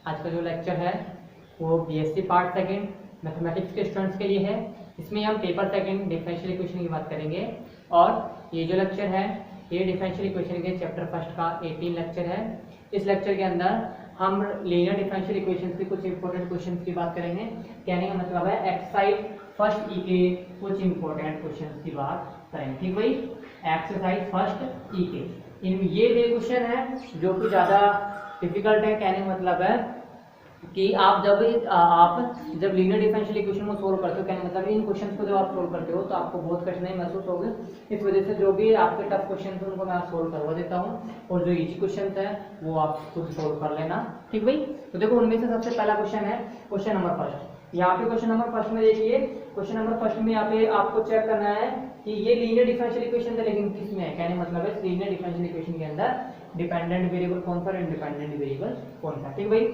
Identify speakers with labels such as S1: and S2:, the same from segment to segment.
S1: आज का जो लेक्चर है वो बीएससी पार्ट सेकंड मैथमेटिक्स के स्टूडेंट्स के लिए है। इसमें हम पेपर सेकंड डिफरेंशियल इक्वेशन की बात करेंगे और ये जो लेक्चर है ये डिफरेंशियल इक्वेशन के चैप्टर फर्स्ट का 18 लेक्चर है। इस लेक्चर के अंदर हम लीनियर डिफरेंशियल इक्वेशंस के कुछ इंपॉर्टेंट क्वेश्चंस की बात करेंगे। कहने का मतलब है एक्सरसाइज फर्स्ट ई के कुछ इंपॉर्टेंट क्वेश्चंस की बात करेंगे। ठीक भाई, एक्सरसाइज फर्स्ट ई के इन ये वे क्वेश्चन है जो कि ज़्यादा डिफिकल्ट है। कहने का मतलब है कि आप जब लीनियर डिफरेंशियल इक्वेशन को सोल्व करते हो, कहने का मतलब इन क्वेश्चंस को जब आप सोल्व करते हो तो आपको बहुत कठिनाई महसूस होगी। इस वजह से जो भी आपके टफ क्वेश्चन है उनको मैं सोल्व करवा देता हूँ और जो इजी क्वेश्चन है वो आप खुद सोल्व कर लेना। ठीक भाई, तो देखो उनमें से सबसे पहला क्वेश्चन है क्वेश्चन नंबर फर्स्ट। यहाँ पे क्वेश्चन नंबर फर्स्ट में देखिए, क्वेश्चन नंबर फर्स्ट में यहाँ पे आपको चेक करना है कि ये लीनियर डिफरेंशियल इक्वेशन है लेकिन किसमें है। कहने मतलब है लीनियर डिफरेंशियल इक्वेशन के अंदर डिपेंडेंट वेरिएबल कौन सा, इंडिपेंडेंट वेरिएबल कौन सा। ठीक भाई,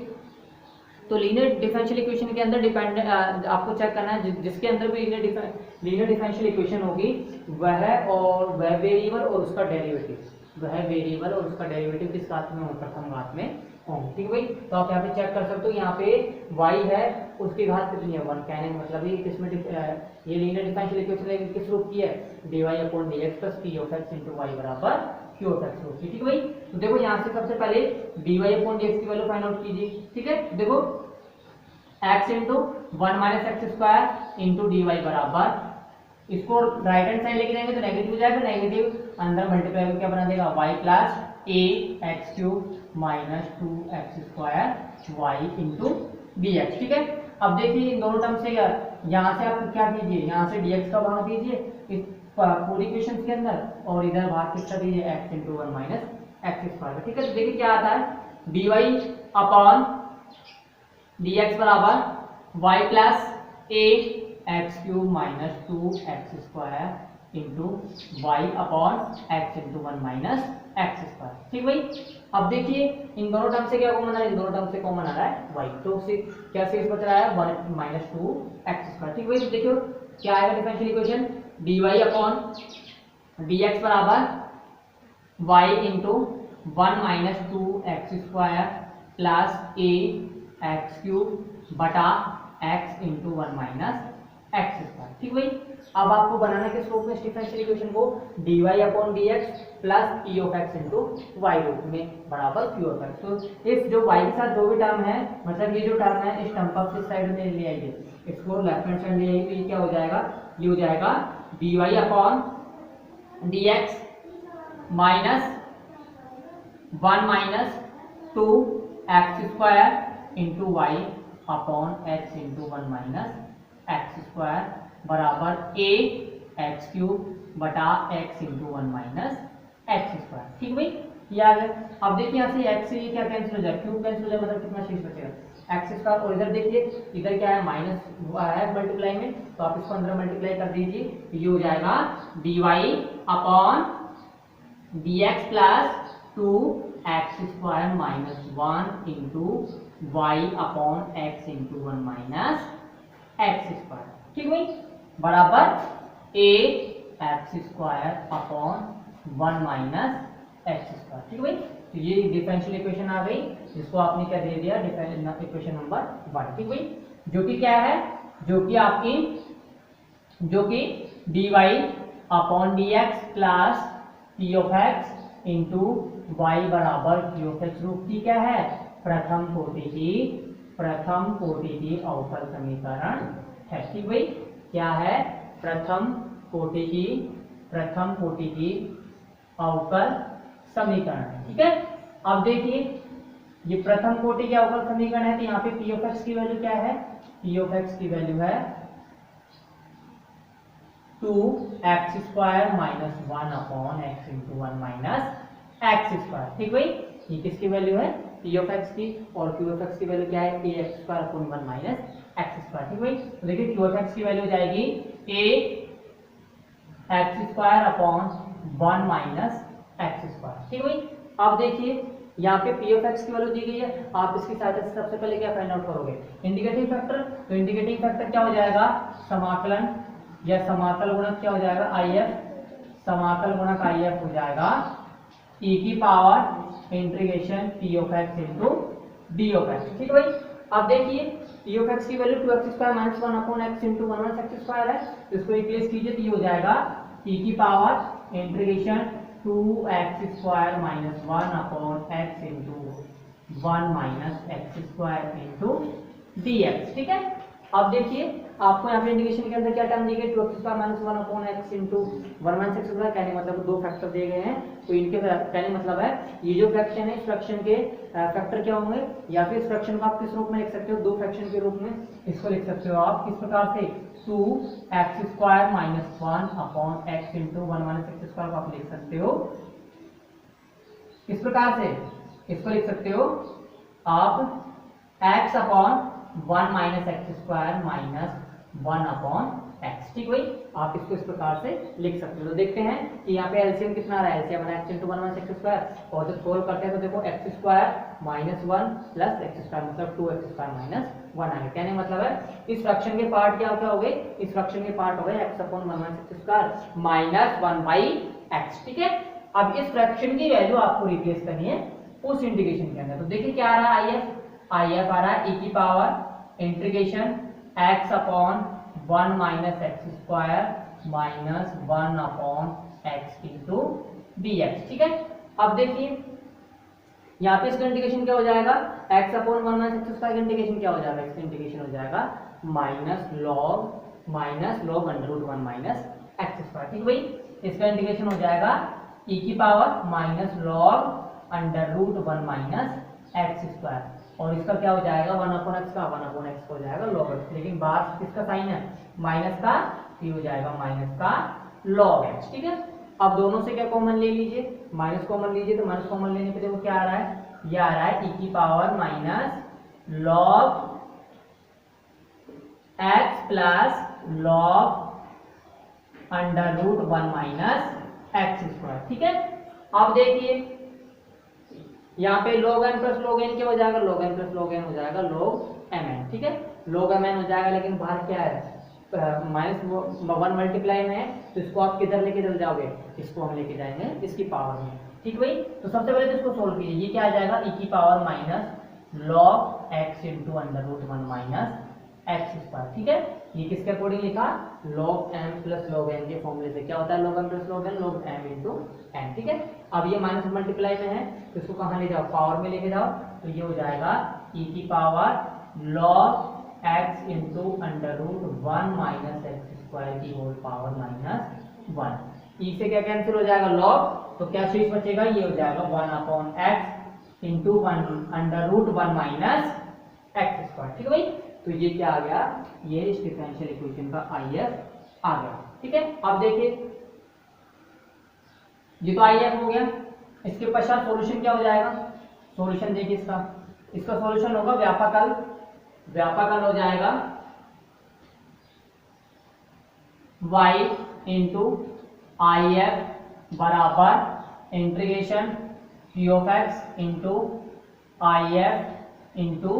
S1: तो लीनियर डिफरेंशियल इक्वेशन के अंदर डिपेंडेंट आपको चेक करना है जिसके अंदर भी लीनियर डिफरेंशियल इक्वेशन होगी वह वेरिएबल और उसका डेरिवेटिव किस घात में होगा, प्रथम घात में होंगे। ठीक भाई, तो आप यहाँ पे चेक कर सकते हो। यहाँ पे y है उसकी घात कितनी है 1। कहने का मतलब ये किसमें ये लीनियर डिफरेंशियल इक्वेशन किस रूप की है, dy/dx + p(x) × y बराबर q(x) रूप की। ठीक भाई, तो देखो यहाँ से सबसे पहले dy/dx की वैल्यू फाइंड आउट कीजिए। ठीक है, देखो x × 1 - x² dy बराबर, इसको राइट हैंड साइड लेके जाएंगे तो नेगेटिव हो जाएगा, नेगेटिव अंदर मल्टीप्लाई करके क्या बना देगा y + ax³ - 2x² y × dx। ठीक है, अब देखिए इन दोनों टर्म से यहाँ से आप क्या कीजिए, यहाँ से dx का भाग दीजिए इस पूरी इक्वेशन के अंदर और इधर भाग किसका दीजिए x × 1 - x²। ठीक है, तो देखिए क्या आता है dy/dx बराबर y + ax³ - 2x² × y/x × 1 - x²। ठीक भाई, अब देखिए इन दोनों टर्म से क्या कॉमन आ रहा है, इन दोनों टर्म से कॉमन आ रहा है y, तो क्या शेष बच रहा है 1 - 2x²। ठीक भाई, तो देखियो क्या आएगा डिफरेंशियल इक्वेशन dy/dx बराबर y × 1 - 2x² + ax³ बटा x × 1 - x²। ठीक भाई, अब आपको बनाना किस रूप में डिफरेंशियल इक्वेशन को dy/dx + p(x) × y रूप में बराबर q(x). तो इस जो y के साथ जो भी टर्म है, मतलब ये जो टर्म है इस टर्म पर किस साइड में ले आइए, इसको लेफ्ट हैंड साइड ले आइए तो ये क्या हो जाएगा, ये हो जाएगा dy/dx - 1 - 2x × y/x × 1 - x² बराबर ax³ बटा x × 1 - x²। ठीक भाई, ये आ गया। अब देखिए यहाँ से x से ये क्या कैंसिल हो जाए, क्यूब कैंसिल हो जाए, मतलब कितना शेष बचेगा x²। और इधर देखिए इधर क्या है माइनस है मल्टीप्लाई में, तो आप इसको अंदर मल्टीप्लाई कर दीजिए, ये हो जाएगा dy/dx + 2x² - 1 × y/x × 1 - x²। ठीक भाई, बराबर ax² / 1 - x²। ठीक भाई, तो ये डिफरेंशियल इक्वेशन आ गई जिसको आपने क्या दे दिया इक्वेशन नंबर 1। ठीक भाई, जो कि क्या है, जो कि आपकी dy/dx + p(x) × y बराबर q(x) रूप की क्या है, प्रथम कोटि की अवकल समीकरण है। ठीक भाई, क्या है, प्रथम कोटि की अवकल समीकरण है। ठीक है, अब देखिए ये प्रथम कोटि की अवकल समीकरण है तो यहाँ पे p(x) की वैल्यू क्या है, p(x) की वैल्यू है 2x² - 1 /x × 1 - x²। ठीक भाई, ये किसकी वैल्यू है p(x) की, और q(x) की वैल्यू क्या है ax² / 1 - x²। ठीक भाई, तो देखिए q(x) की वैल्यू जाएगी ax² / 1 - x²। ठीक भाई, अब देखिए यहाँ पे p(x) की वैल्यू दी गई है, आप इसकी सहायता से सबसे पहले क्या फाइंड आउट करोगे, इंडिकेटिंग फैक्टर। तो इंडिकेटिंग फैक्टर क्या हो जाएगा, समाकलन या समाकल गुणक क्या हो जाएगा IF, समाकल गुणक IF हो जाएगा e⁻∫p(x) × डी ऑफ एक्स। ठीक है भाई, अब देखिए टी ऑफ एक्स की value 2x² minus 1 upon x into 1/x² है, तो इसको रिप्लेस कीजिए तो ये हो जाएगा e की power integration 2x² minus 1 upon x into 1 - x² into dx। ठीक है, अब देखिए आपको यहाँ पे इंटीग्रेशन के अंदर क्या टर्म दी गई 2x² minus 1 upon x into 1 - x², कहने मतलब दो फैक्टर दिए गए हैं, तो इनके कहने मतलब है ये जो फ्रैक्शन है इस फ्रैक्शन के फैक्टर क्या होंगे, या फिर इस फ्रैक्शन को आप किस रूप में लिख सकते हो, दो फ्रैक्शन के रूप में इसको लिख सकते हो आप किस प्रकार से 2x² minus 1 upon x into 1 - x² को आप लिख सकते हो इस प्रकार से, इसको लिख सकते हो आप x upon 1 - x² minus 1 upon x. ठीक भाई, आप इसको इस प्रकार से लिख सकते हो। तो देखते हैं कि यहाँ पे एलसीएम कितना आ रहा है, एलसीएम एक्स इंटू 1 - x², और जब सोल्व करते हैं तो देखो x² माइनस 1 प्लस x² मतलब 2x² माइनस 1 आ गया। कहने मतलब है इस फ्रैक्शन के पार्ट क्या क्या हो गए, इस फ्रैक्शन के पार्ट हो गए x upon 1 - x² minus 1/x। ठीक है, अब इस फ्रैक्शन की वैल्यू आपको रिप्लेस करनी है उस इंटीग्रेशन के अंदर। तो देखिए क्या आ रहा है, IF आ रहा है e की power integration x upon 1 - x² minus 1 upon x into dx। ठीक है, अब देखिए यहाँ पे इसका इंटीग्रेशन क्या हो जाएगा, x अपॉन 1 - x² का इंटीग्रेशन क्या हो जाएगा, इसका इंटीग्रेशन हो जाएगा माइनस लॉग √1 माइनस x²। ठीक भाई, इसका इंटीग्रेशन हो जाएगा e की power minus log √1 minus x², और इसका क्या हो जाएगा 1 अपॉन x का 1 अपॉन x हो जाएगा log x, लेकिन बात किसका साइन है माइनस का, ये हो जाएगा माइनस का log x। ठीक है, अब दोनों से क्या कॉमन ले लीजिए, माइनस कॉमन लीजिए, तो माइनस कॉमन लेने पे देखो क्या आ रहा है, ये आ रहा है e की power minus log x plus log √1 minus x²। ठीक है, अब देखिए यहाँ पे log n plus log n क्या हो जाएगा, log n plus log n हो जाएगा log mn। ठीक है, log mn हो जाएगा, लेकिन बाहर क्या है -1 मल्टीप्लाई में है, तो इसको आप किधर लेके चल जाओगे, इसको हम लेके जाएंगे इसकी पावर में। ठीक भाई, तो सबसे पहले तो इसको सोल्व कीजिए, ये क्या आ जाएगा e की power minus log x into √1 minus x²। ठीक है, ये किसके अकॉर्डिंग लिखा, log m plus log n के फॉर्मूले से, क्या होता है log m plus log n log m into n। ठीक है, अब ये माइनस मल्टीप्लाई में है, तो इसको कहाँ ले जाओ, पावर में लेके जाओ, तो ये हो जाएगा e की power log x into √1 minus x² की होल पावर माइनस 1। e से क्या कैंसिल हो जाएगा log, तो क्या शेष बचेगा, ये हो जाएगा 1 upon x into √1 minus x²। ठीक है भाई, तो ये क्या आ गया, ये इस डिफरेंशियल इक्वेशन का IF आ गया। ठीक है, अब देखिए ये तो IF हो गया, इसके पश्चात सॉल्यूशन क्या हो जाएगा, सॉल्यूशन देखिए इसका सॉल्यूशन होगा व्यापकल हो जाएगा y इंटू IF बराबर integration p of x into IF into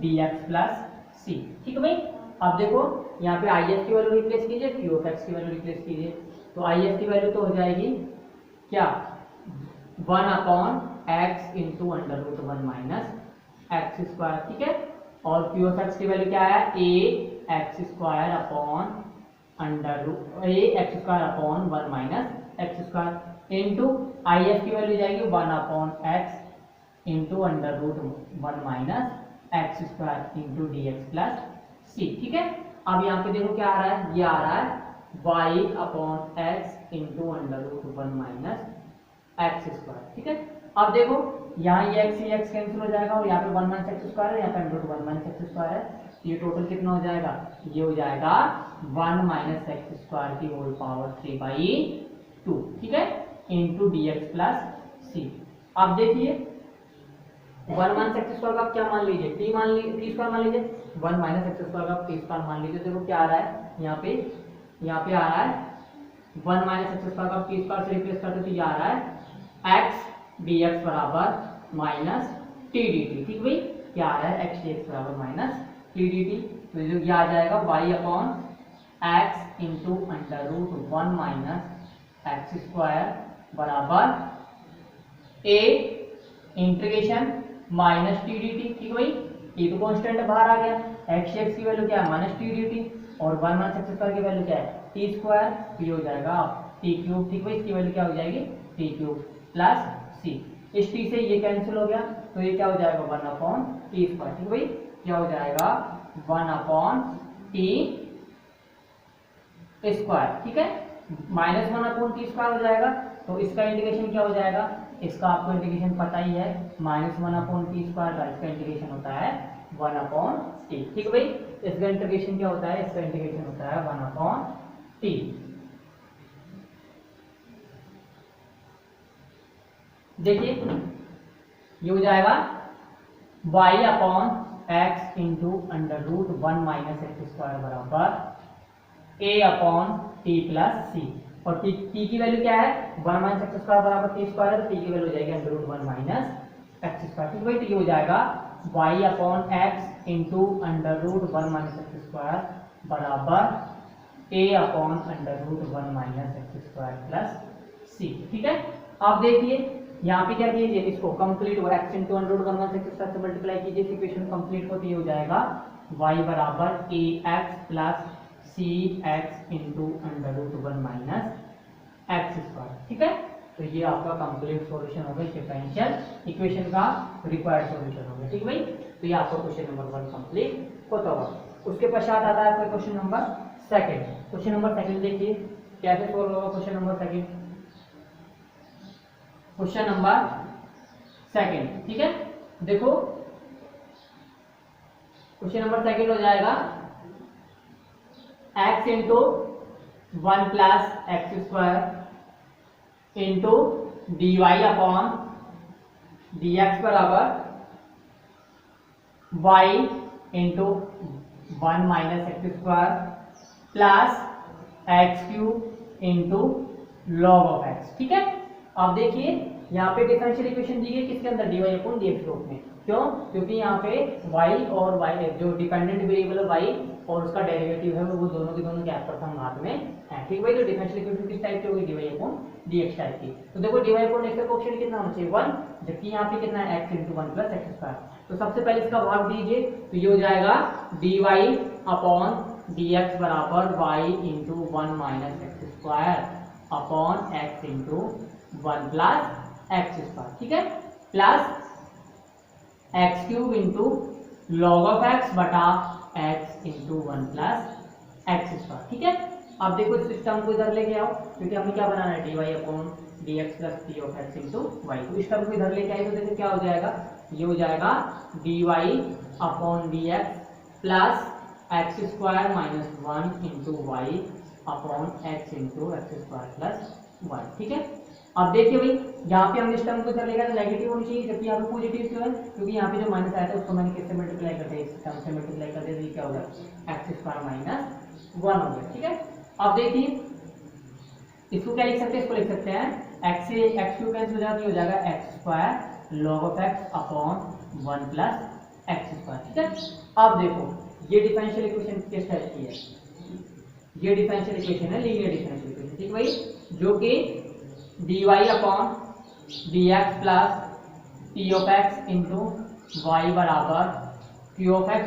S1: dx plus c। ठीक है भाई, अब देखो यहाँ पे IF की वैल्यू रिप्लेस कीजिए, p ऑफ x की वैल्यू रिप्लेस कीजिए, तो IF की वैल्यू तो हो जाएगी क्या 1 upon x into √1 minus x²। ठीक है, और p ऑफ x की वैल्यू क्या है ax² upon 1 minus x² into IF की वैल्यू जाएगी 1 upon x into √1 minus x² into dx plus c। ठीक है, अब यहाँ पे देखो क्या आ रहा है, ये आ रहा है y upon x into √1 minus x²। ठीक है, अब देखो यहाँ ये x कैंसिल हो जाएगा, और यहाँ पे 1 माइनस x² है, यहाँ पे √1 माइनस x² है, ये टोटल कितना हो जाएगा, ये हो जाएगा 1 माइनस x² की होल पावर 3/2। ठीक है, इंटू dx प्लस c। अब देखिए 1 माइनस x² का क्या मान लीजिए, t मान लीजिए 1 माइनस x² का t² मान लीजिए, देखो क्या आ रहा है यहाँ पे आ रहा है 1 माइनस x² का t² से रिप्लेस करते तो ये आ रहा है x dx बराबर माइनस t dt। ठीक भाई, क्या आ रहा है x dx बराबर माइनस t dt, तो ये आ जाएगा y upon x into √1 minus x² बराबर a integration minus T D T. ठीक है भाई, ये तो कांस्टेंट बाहर आ गया। एक्स की वैल्यू क्या है माइनस टी डी टी, और 1 माइनस एक्स स्क्वायर की वैल्यू क्या है टी स्क्वायर, ये हो जाएगा टी क्यूब। ठीक है भाई, इसकी वैल्यू क्या हो जाएगी टी क्यूब प्लस सी। इस टी से ये कैंसिल हो गया, तो ये क्या हो जाएगा 1 अपॉन टी स्क्वायर। ठीक है भाई, क्या हो जाएगा 1 अपॉन टी स्क्वायर। ठीक है, माइनस 1 अपॉन टी स्क्वायर हो जाएगा, तो इसका इंटीग्रेशन क्या हो जाएगा, इसका आपको इंटीग्रेशन पता ही है, माइनस 1 अपॉन टी स्क्वायर का इसका इंटीग्रेशन होता है 1 अपॉन टी। ठीक है भाई, इसका इंटीग्रेशन क्या होता है, इसका इंटीग्रेशन होता है 1 अपॉन टी। देखिए ये हो जाएगा y upon x into under root 1 minus x square बराबर a upon t plus c. और t की वैल्यू क्या है 1 माइनस एक्स स्क्वायर बराबर टी स्क्वायर है, तो t की वैल्यू हो जाएगी under root 1 minus x square. ठीक है भाई, तो ये हो जाएगा y upon x into under root 1 minus x square बराबर a upon under root 1 minus x square plus c. ठीक है, आप देखिए यहाँ पे क्या कीजिए, इसको कंप्लीट हो x into under root 1 minus x square से मल्टीप्लाई कीजिए, इक्वेशन कंप्लीट होती हो जाएगा y बराबर a x plus c x into under root 1 minus x square. ठीक है, तो ये आपका कंप्लीट सॉल्यूशन हो गया डिफरेंशियल इक्वेशन का रिक्वायर्ड सॉल्यूशन हो गया। ठीक है भाई, तो ये आपका क्वेश्चन नंबर 1 कंप्लीट होता हुआ। उसके पश्चात आता है आपका question number second. Question number second देखिए कैसे सॉल्व होगा question number second. Question number second, ठीक है, देखो क्वेश्चन नंबर सेकंड हो जाएगा x into 1 plus x square into d y upon d x बराबर y into 1 minus x square plus x cube into log of x. ठीक है, आप देखिए यहाँ पे डिफरेंशियल इक्वेशन दी है किसके अंदर dy अपॉन dx रूप में। क्यों, क्योंकि यहाँ पे y और y जो डिपेंडेंट वेरिएबल है y और उसका डेरिवेटिव है वो दोनों के दोनों क्या प्रथम घात में है। ठीक भाई, तो डिफरेंशियल इक्वेशन किस टाइप की होगी dy अपॉन dx टाइप की। तो देखो dy अपॉन dx का कोएफिशिएंट कितना होना चाहिए 1, जबकि यहाँ पे कितना है x into 1 plus x square. तो सबसे पहले इसका भाग दीजिए, तो ये हो जाएगा dy अपॉन dx बराबर y into 1 minus x square upon x into 1 plus x square. ठीक है, plus x cube into log of x बटा x into 1 plus x square. ठीक है, अब देखो इस सिस्टम को इधर लेके आओ, क्योंकि हमें क्या बनाना है dy upon dx plus p of x into y। तो इस टर्म को इधर लेके आए तो देखो क्या हो जाएगा, ये हो जाएगा dy upon dx plus x square minus 1 into y upon x into x square plus 1। ठीक है, अब देखिए भाई यहाँ पे हम इस टर्म को इधर लेगा तो नेगेटिव होनी चाहिए, जबकि यहाँ पे पॉजिटिव क्यों है, क्योंकि यहाँ पे जो माइनस आया था उसको मैंने किससे मल्टीप्लाई कर दिया, इस टर्म से मल्टीप्लाई कर दिया, तो ये क्या होगा एक्स स्क्वायर माइनस 1 हो गया। ठीक है, अब देखिए इसको क्या लिख सकते हैं, इसको लिख सकते हैं एक्स से एक्स क्यूब कैंसिल हो जाएगा, हो जाएगा x square log of x upon 1 plus x square. ठीक है, अब देखो ये डिफरेंशियल इक्वेशन किस टाइप की है, ये डिफरेंशियल इक्वेशन है लीनियर डिफरेंशियल इक्वेशन। ठीक भाई, जो कि dy upon dx plus p of x into y बराबर q ऑफ x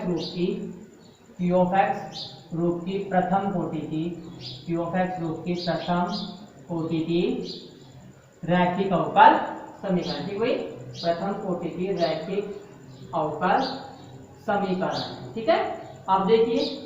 S1: रूप की प्रथम कोटि की q ऑफ x रूप की प्रथम कोटि की रैखिक अवकल समीकरण। ठीक भाई, प्रथम कोटि की रैखिक अवकल समीकरण। ठीक है, अब देखिए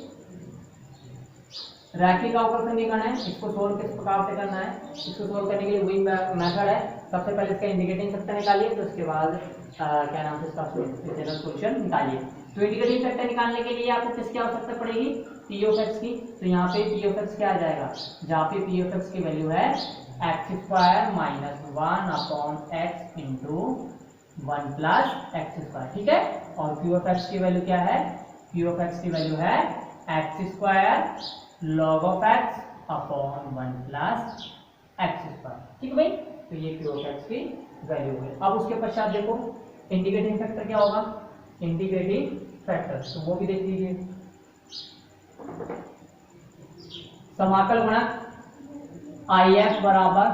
S1: रैखिक अवकल समीकरण है, इसको सोल्व किस प्रकार से करना है, इसको सोल्व करने के लिए वही मेथड है। सबसे पहले इसका इंडिकेटिंग फैक्टर निकालिए, तो उसके बाद क्या नाम से इसका जनरल सॉल्यूशन निकालिए। तो इंडिकेटिंग फैक्टर निकालने के लिए आपको किसकी आवश्यकता पड़ेगी, पी ऑफ एक्स की। तो यहाँ पे पी ऑफ एक्स क्या आ जाएगा, जहाँ पे पी ऑफ एक्स की वैल्यू है x square minus 1 upon x into 1 plus x square. ठीक है, और पी ऑफ एक्स की वैल्यू क्या है, पी ऑफ एक्स की वैल्यू है x square log of x upon 1 plus x square. ठीक है भाई, तो ये पी ऑफ एक्स की वैल्यू है। अब उसके पश्चात देखो इंटीग्रेटिंग फैक्टर क्या होगा, इंटीग्रेटिंग फैक्टर तो वो भी देख लीजिए, समाकल गुणक आई एफ बराबर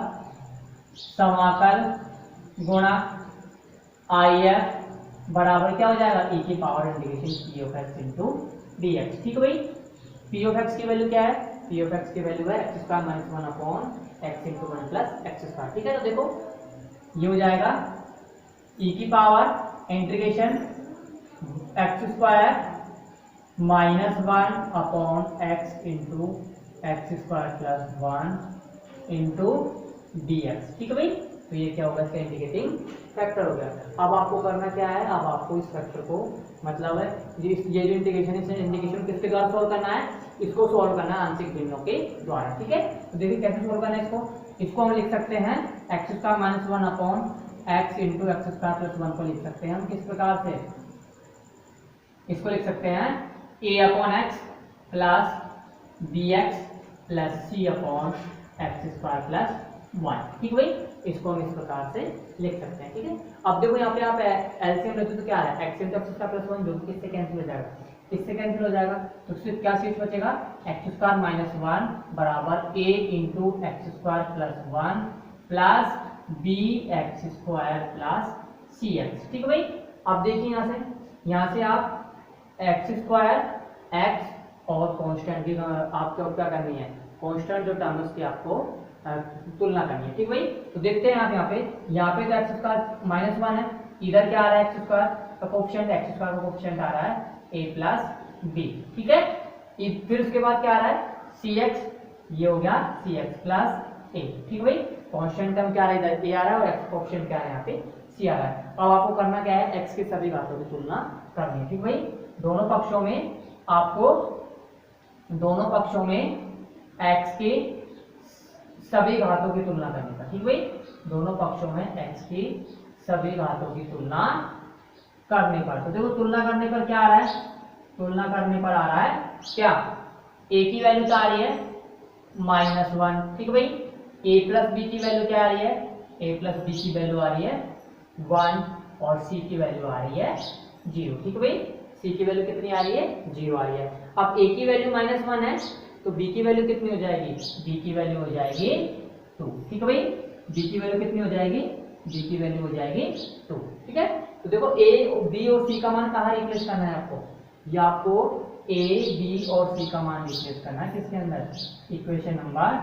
S1: समाकल गुणक आई एफ बराबर क्या हो जाएगा, e की power integration p of x into d x. ठीक है भाई, p ऑफ x की वैल्यू क्या है, p ऑफ x की वैल्यू है x square minus one upon x into one plus x square. ठीक है, तो देखो ये हो जाएगा e की power integration x square minus one upon x into x square plus one into d x. ठीक है भाई, तो ये क्या होगा, इसका इंडिकेटिंग फैक्टर हो गया। अब आपको करना क्या है, अब आपको इस फैक्टर को मतलब है ये जो इंटीग्रेशन है, इंटीग्रेशन किसके द्वारा सॉल्व करना है, इसको सॉल्व करना है आंशिक भिन्नों के द्वारा। ठीक है, तो देखिए कैसे सॉल्व करना है इसको हम लिख सकते हैं x square minus one upon x into x square plus one को लिख सकते हैं हम किस प्रकार से, इसको लिख सकते हैं a upon x plus b x plus c upon x square plus one. ठीक भाई, इसको हम इस प्रकार से लिख सकते हैं। ठीक है, अब देखो यहाँ पे आप एलसीएम लेते तो क्या है, x into x square plus one, जो किससे कैंसिल हो जाएगा, इससे कैंसिल हो जाएगा, तो सिर्फ क्या शेष बचेगा, एक्स स्क्वायर माइनस वन बराबर a into x square plus one plus b x square plus c x. ठीक है भाई, अब देखिए यहाँ से आप एक्स स्क्वायर एक्स और कांस्टेंट की आपको क्या करनी है, कांस्टेंट जो टर्म्स की आपको तुलना करनी है। ठीक भाई, तो देखते हैं आप यहाँ पे तो एक्स स्क्वायर माइनस वन है, इधर क्या आ रहा है एक्स स्क्वायर का कोएफिशिएंट, एक्स स्क्वायर का कोएफिशिएंट आ रहा है ए प्लस बी। ठीक है, फिर उसके बाद क्या आ रहा है सी एक्स, ये हो गया सी एक्स प्लस ए। ठीक भाई, कांस्टेंट टर्म क्या आ रहा है, इधर ए आ रहा है और एक्स कोएफिशिएंट क्या आ रहा है यहाँ पे सी आ रहा है। अब आपको करना क्या है, एक्स की सभी घातों की तुलना करनी है। ठीक भाई, दोनों पक्षों में आपको दोनों पक्षों में x के सभी घातों की तुलना करनी है। ठीक भाई, दोनों पक्षों में x की सभी घातों की तुलना करने पर, तो देखो तुलना करने पर क्या आ रहा है, तुलना करने पर आ रहा है क्या, a की वैल्यू क्या आ रही है माइनस वन। ठीक भाई, a प्लस बी की वैल्यू क्या आ रही है, a प्लस बी की वैल्यू आ रही है वन और c की वैल्यू आ रही है जीरो। ठीक है भाई, c की वैल्यू कितनी आ रही है, जीरो आ रही है। अब a की वैल्यू माइनस वन है तो b की वैल्यू कितनी हो जाएगी, b की वैल्यू हो जाएगी टू। ठीक है भाई, b की वैल्यू कितनी हो जाएगी, b की वैल्यू हो जाएगी टू। ठीक है, तो देखो a b और c का मान कहाँ रिप्लेस करना है आपको, या आपको a b और c का मान रिप्लेस करना है किसके अंदर, इक्वेशन नंबर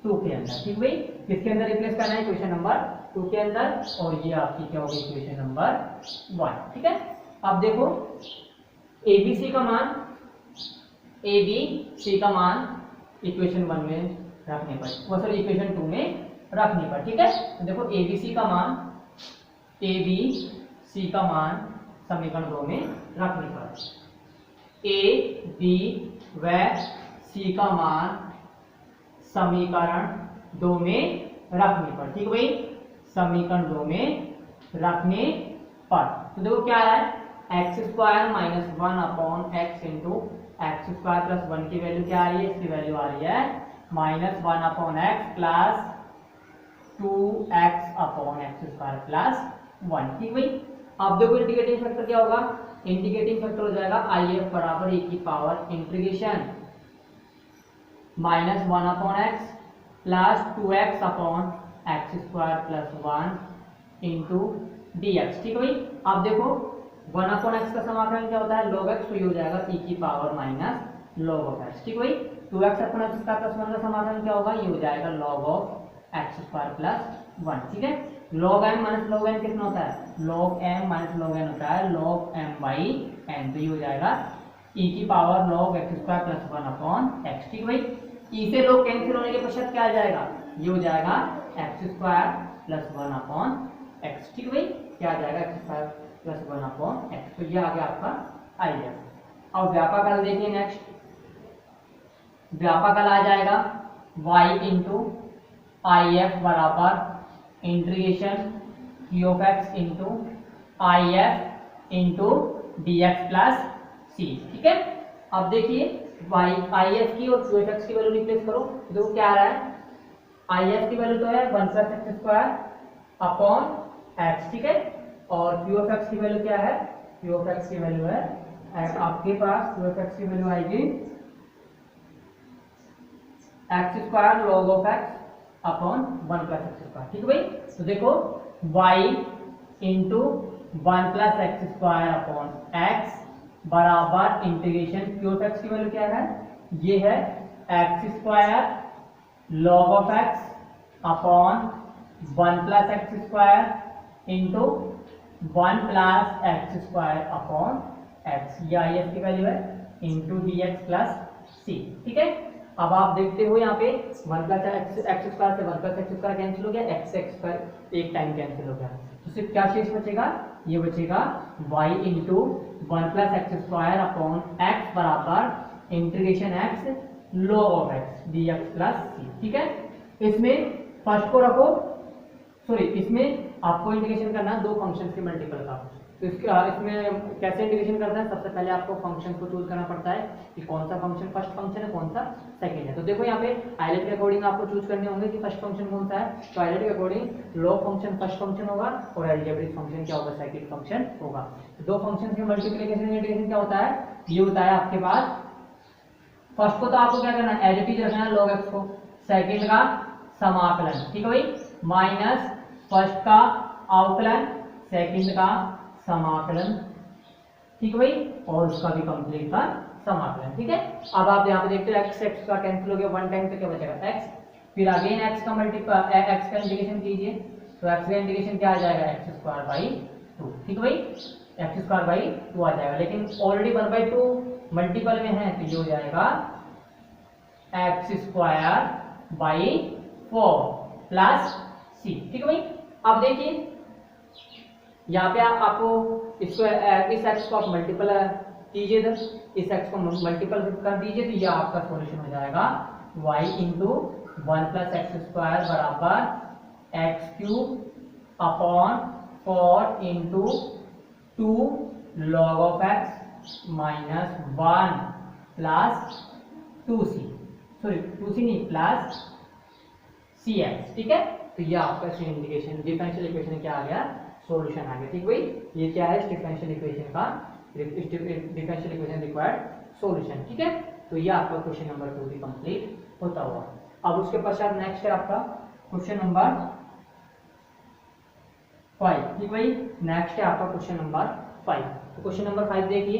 S1: टू के अंदर। ठीक भाई, किसके अंदर रिप्लेस करना है, इक्वेशन नंबर टू के अंदर, और ये आपकी क्या होगी इक्वेशन नंबर वन। ठीक है, अब देखो ABC का मान, ABC का मान इक्वेशन वन में रखने पर, वो सॉरी इक्वेशन टू में रखने पर। ठीक है, तो देखो ABC का मान, ABC का मान समीकरण दो में रखने पर, A B व C का मान समीकरण दो में रखने पर। ठीक है भाई, समीकरण दो में रखने पर, तो देखो क्या आ रहा है, x square minus one upon x into x square plus one की वैल्यू क्या आ रही है, इसकी वैल्यू आ रही है minus one upon x plus two x upon x square plus one. ठीक भाई, अब देखो इंटीग्रेटिंग फैक्टर क्या होगा, इंटीग्रेटिंग फैक्टर हो जाएगा आई एफ बराबर ए की power integration minus one upon x plus two x upon x square plus one into d x. ठीक है भाई, अब देखो वन अपॉन एक्स का समाकलन क्या होता है, log x, तो ये हो जाएगा e की power minus log of x। ठीक भाई, 2x upon x square plus one का समाकलन क्या होगा, ये हो जाएगा log of x square plus one. ठीक है, log m minus log n कितना होता है, log m minus log n होता है log m बाई n, तो ये हो जाएगा e की power log x square plus one upon x. ठीक भाई, e से log कैंसिल होने के पश्चात क्या आ जाएगा, ये हो जाएगा x square plus one upon x. ठीक भाई, क्या आ जाएगा x square plus one upon x, तो ये आ गया आपका आई एफ। और व्यापकल देखिए नेक्स्ट, व्यापकल आ जाएगा y इंटू आई एफ बराबर integration q of x into I F into d x plus c. ठीक है, अब देखिए y आई एफ की और q ऑफ एक्स की वैल्यू रिप्लेस करो, देखो क्या आ रहा है, आई एफ की वैल्यू तो है one plus x square upon x. ठीक है, और q ऑफ x की वैल्यू क्या है, q ऑफ x की वैल्यू है आपके पास, q ऑफ x की वैल्यू आएगी x square log of x upon one plus x square. ठीक है भाई, तो देखो y into 1 plus x square upon x बराबर इंटीग्रेशन क्यू ऑफ एक्स की वैल्यू क्या है, ये है x square log of x upon 1 plus x square into 1 plus x square upon x, ये आई एफ की वैल्यू है, into d x plus c. ठीक है, अब आप देखते हो यहाँ पे 1 प्लस एक्स स्क्वायर से 1 प्लस एक्स स्क्वायर कैंसिल हो गया, एक्स स्क्वायर एक टाइम कैंसिल हो गया, तो सिर्फ क्या शेष बचेगा, ये बचेगा y into 1 plus x square upon x बराबर integration x log of x d x plus c. ठीक है, इसमें फर्स्ट को रखो, सॉरी इसमें आपको इंटीग्रेशन करना है दो फंक्शंस के मल्टीपल का, तो इसमें कैसे इंटीग्रेशन करना है, सबसे पहले आपको फंक्शन को चूज करना पड़ता है कि कौन सा फंक्शन फर्स्ट फंक्शन है, कौन सा सेकंड है। तो देखो यहाँ पे आइलेट के अकॉर्डिंग आपको चूज करने होंगे कि फर्स्ट फंक्शन कौन सा है, तो आइलेट के according log function first function होगा और अलजेब्रिक फंक्शन क्या होगा, सेकंड फंक्शन होगा। दो फंक्शन के मल्टीप्लिकेशन इंटीग्रेशन क्या होता है, ये होता है आपके पास, फर्स्ट को तो आपको क्या करना है, एज इट इज रखना है लॉग एक्स को, सेकंड का समाकलन, ठीक है भाई, माइनस फर्स्ट का अवकलन सेकंड का समाकलन, ठीक है भाई, और उसका भी कंप्लीट का समाकलन। ठीक है, अब आप यहाँ पे देखते हो एक्स एक्स का कैंसिल हो गया, वन टाइम तो क्या बचेगा एक्स, फिर अगेन एक्स का एक्स का इंटीग्रेशन कीजिए, तो एक्स का इंटीग्रेशन क्या आ जाएगा, एक्स स्क्वायर बाई 2। ठीक है भाई, एक्स स्क्वायर बाई 2 आ जाएगा, लेकिन ऑलरेडी 1/2 मल्टीपल में है, तो ये हो जाएगा x square by 4 plus c. ठीक है भाई, अब देखिए यहाँ पे आपको इसको इस एक्स को आप मल्टीपल कीजिए, इस एक्स को मल्टीपल कर दीजिए, तो यह आपका सॉल्यूशन हो जाएगा y into 1 plus x square बराबर x cube upon 4 into 2 log of x minus 1 plus 2c, sorry 2c नहीं प्लस cx। ठीक है, तो यह आपका इंटीग्रेशन डिफरेंशियल इक्वेशन क्या आ गया, सॉल्यूशन आ गया। ठीक भाई, ये क्या है, डिफरेंशियल इक्वेशन का डिफरेंशियल इक्वेशन रिक्वायर्ड सॉल्यूशन। ठीक है, तो ये आपका क्वेश्चन नंबर 2 भी कंप्लीट होता हुआ। अब उसके पश्चात नेक्स्ट है आपका क्वेश्चन नंबर 5। ठीक भाई, नेक्स्ट है आपका क्वेश्चन नंबर 5। तो क्वेश्चन नंबर 5 देखिए,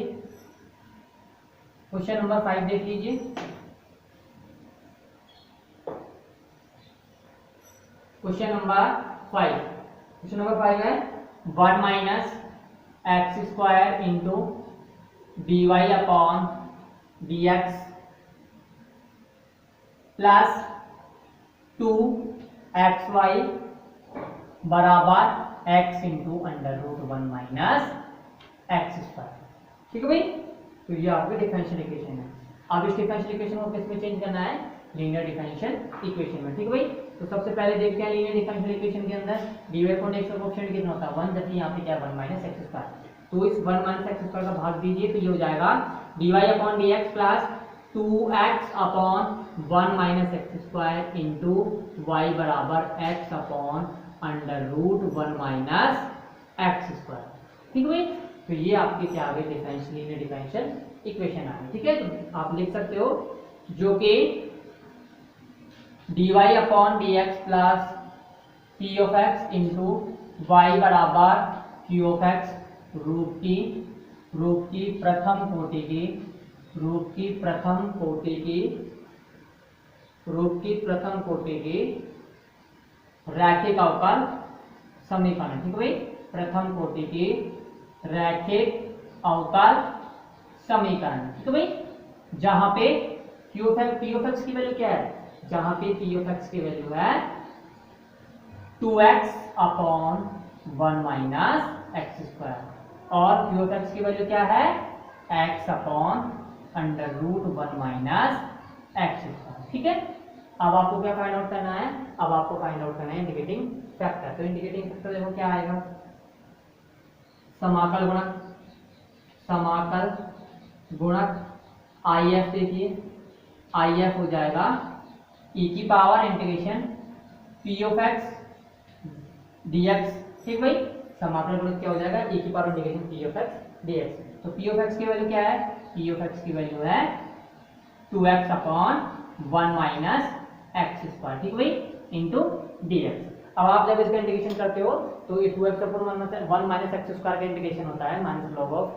S1: क्वेश्चन नंबर 5 देख लीजिए, क्वेश्चन नंबर 5, क्वेश्चन नंबर 5 है 1 minus x square into d y upon d x plus 2 x y बराबर x into under root 1 minus x square. ठीक है भाई, तो ये आपकी डिफरेंशियल इक्वेशन है। अब इस डिफरेंशियल इक्वेशन को किस में चेंज करना है, लीनियर डिफरेंशियल इक्वेशन में। ठीक है भाई, तो सबसे पहले देखते हैं लीनियर डिफरेंशियल इक्वेशन के अंदर dy अपॉन dx का कोएफिशिएंट कितना होता है 1, जबकि यहाँ पे क्या है 1 माइनस एक्स स्क्वायर, तो इस 1 माइनस एक्स स्क्वायर का भाग दीजिए, तो ये हो जाएगा dy upon dx plus 2x upon 1 minus x square into y बराबर x upon under root 1 minus x square. ठीक है भाई, तो ये आपकी क्या आ गई, डिफरेंशियल लीनियर डिफरेंशियल इक्वेशन आ गई। ठीक है, तो आप लिख सकते हो जो कि dy upon dx plus p of x into y बराबर q ऑफ x रूप की प्रथम कोटि की रैखिक अवकल समीकरण। ठीक है भाई, प्रथम कोटि की रैखिक अवकल समीकरण। ठीक है भाई, जहां पे p ऑफ x की वैल्यू क्या है, जहां पे p ऑफ x की वैल्यू है 2x upon 1 minus x square और q ऑफ x की वैल्यू क्या है x upon under root 1 minus x square. ठीक है, अब आपको क्या फाइंड आउट करना है, अब आपको फाइंड आउट करना है इंडिकेटिंग फैक्टर। तो इंडिकेटिंग फैक्टर देखो क्या आएगा, समाकल गुणक IF, देखिए IF हो जाएगा e की power integration p of x dx। ठीक भाई, समाकल गुणक क्या हो जाएगा, e की power integration p of x dx। तो p ऑफ x की वैल्यू क्या है, p ऑफ x की वैल्यू है 2x upon 1 minus x square. ठीक भाई, इंटू dx। अब आप जब इसका इंटीग्रेशन करते हो तो ये 2x upon 1 minus x square का इंटीग्रेशन होता है minus log of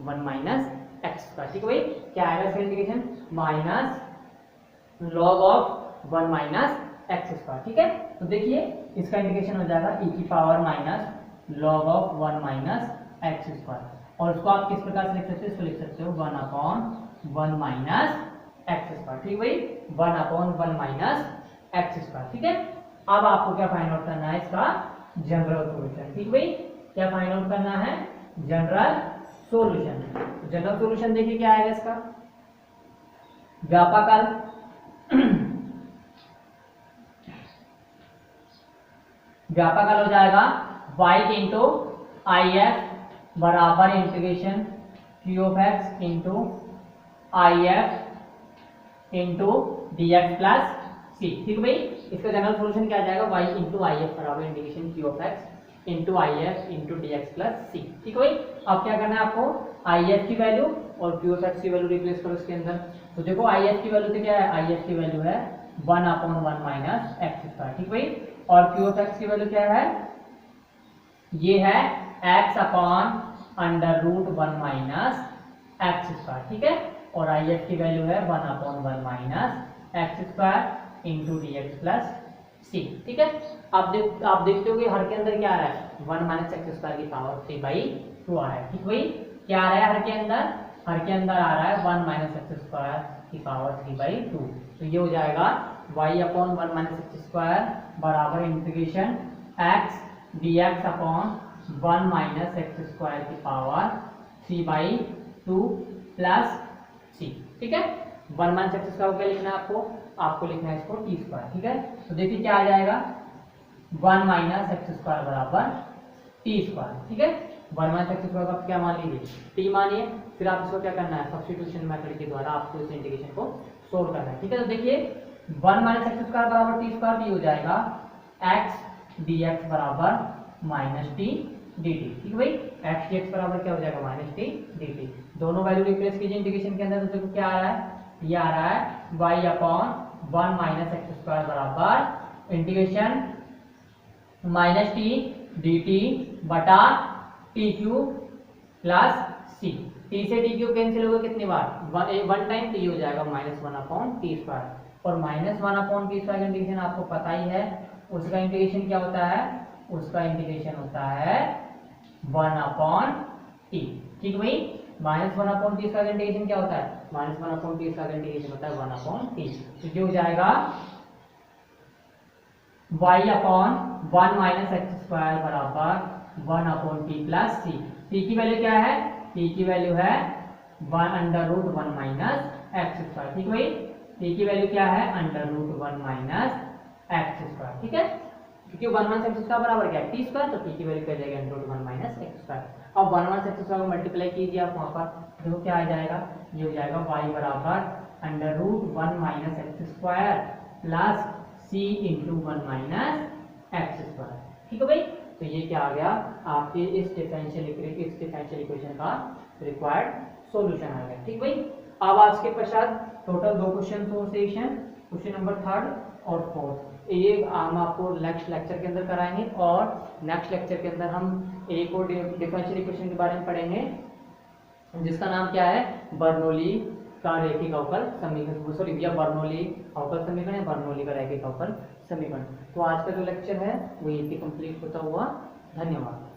S1: 1 minus x square. ठीक है भाई, क्या आएगा इसका integration minus log of 1 minus x square. ठीक है, तो देखिए इसका इंटीग्रेशन हो जाएगा e की power minus log of 1 minus x square, और उसको आप किस प्रकार से लिख सकते हो, इसको लिख सकते हो 1 अपॉन 1 माइनस एक्स स्क्वायर। ठीक है भाई, 1 अपॉन 1 माइनस एक्स स्क्वायर। ठीक है, अब आपको क्या फाइंड आउट करना है, इसका जनरल सॉल्यूशन। ठीक है भाई, क्या फाइंड आउट करना है, जनरल सॉल्यूशन। जनरल सॉल्यूशन देखिए क्या आएगा इसका, व्यापकल व्यापकल हो जाएगा y इंटू आई एफ बराबर integration q of x into I F into d x plus c. ठीक है भाई, इसका जनरल सोल्यूशन क्या आ जाएगा, y इंटू आई एफ बराबर integration q of x into I F into d x plus c. ठीक है भाई, अब क्या करना है आपको, आई एफ की वैल्यू और क्यू ऑफ एक्स की वैल्यू रिप्लेस करो इसके अंदर। तो देखो आई एफ की वैल्यू तो क्या है, आई एफ की वैल्यू है 1 अपॉन 1 माइनस एक्स स्क्वायर। ठीक भाई, और क्यू ऑफ एक्स की वैल्यू क्या है, ये है x upon under root 1 minus x square. ठीक है, और आई एफ की वैल्यू है 1 upon 1 minus x square into d x plus c. ठीक है, आप देखते हो कि हर के अंदर क्या आ रहा है, 1 माइनस एक्स स्क्वायर की पावर 3/2 आ रहा है। ठीक भाई, क्या आ रहा है हर के अंदर, हर के अंदर आ रहा है 1 माइनस एक्स स्क्वायर की पावर 3/2। तो ये हो जाएगा y upon 1 minus x square बराबर integration x dx upon 1 minus x square की पावर 3/2 प्लस c। ठीक है, 1 माइनस एक्स स्क्वायर को क्या लिखना है आपको, आपको लिखना है इसको टी स्क्वायर। ठीक है, तो देखिए क्या आ जाएगा, 1 माइनस एक्स स्क्वायर बराबर टी स्क्वायर। ठीक है, 1 माइनस एक्स स्क्वायर का क्या मान लीजिए, टी मानिए, फिर आप इसको क्या करना है, सब्स्टिट्यूशन मेथड के द्वारा आपको इस इंटीग्रेशन को सोल्व करना है। ठीक है, तो देखिए 1 माइनस एक्स स्क्वायर बराबर टी स्क्वायर, ये हो जाएगा x dx बराबर माइनस टी dt। ठीक है भाई, x dx बराबर क्या हो जाएगा, माइनस टी dt। दोनों वैल्यू रिप्लेस कीजिए इंटीग्रेशन के अंदर, तो देखो क्या आ रहा है, ये आ रहा है y upon 1 minus x square बराबर इंटीग्रेशन माइनस टी dt बटा T cube plus c. T से टी क्यूब कैंसिल होगा कितनी बार, वन टाइम, तो ये हो जाएगा माइनस 1 अपॉन टी स्क्वायर। और माइनस 1 अपॉन टी स्क्वायर का इंटीग्रेशन आपको पता ही है, उसका इंटीग्रेशन क्या होता है, उसका इंटीग्रेशन होता है 1 अपॉन टी। ठीक है भाई, माइनस 1 अपॉन टी स्क्वायर का इंटीग्रेशन क्या होता है, माइनस 1 अपॉन टी स्क्वायर का इंटीग्रेशन होता है 1 अपॉन टी। तो ये हो जाएगा y upon 1 minus x square बराबर 1 upon t plus c. T की वैल्यू क्या है, टी की वैल्यू है 1 under root 1 minus x square. ठीक है भाई, टी की वैल्यू क्या है, under root 1 minus x square. ठीक है, क्योंकि 1 माइनस एक्स स्क्वायर बराबर क्या है, टी स्क्वायर, तो टी की वैल्यू क्या जाएगी, under root 1 minus x square. अब 1 माइनस एक्स स्क्वायर को मल्टीप्लाई कीजिए आप वहां पर, देखो क्या आ जाएगा, ये हो जाएगा y बराबर under root 1 minus x square plus c into 1 minus x square. ठीक है भाई, तो ये क्या आ गया, आपके इस डिफरेंशियल इक्वेशन का रिक्वायर्ड सॉल्यूशन आ गया। ठीक भाई, अब आज के पश्चात टोटल 2 क्वेश्चन हो सेशन, क्वेश्चन नंबर 3rd और 4th, ये हम आपको नेक्स्ट लेक्चर के अंदर कराएंगे, और नेक्स्ट लेक्चर के अंदर हम एक और डिफरेंशियल इक्वेशन के बारे में पढ़ेंगे जिसका नाम क्या है, बर्नौली का रैखिक अवकल समीकरण, सॉरी या बर्नौली अवकल समीकरण या बर्नौली का रैखिक अवकल समीकरण। तो आज का जो लेक्चर है वो यही कंप्लीट होता हुआ, धन्यवाद।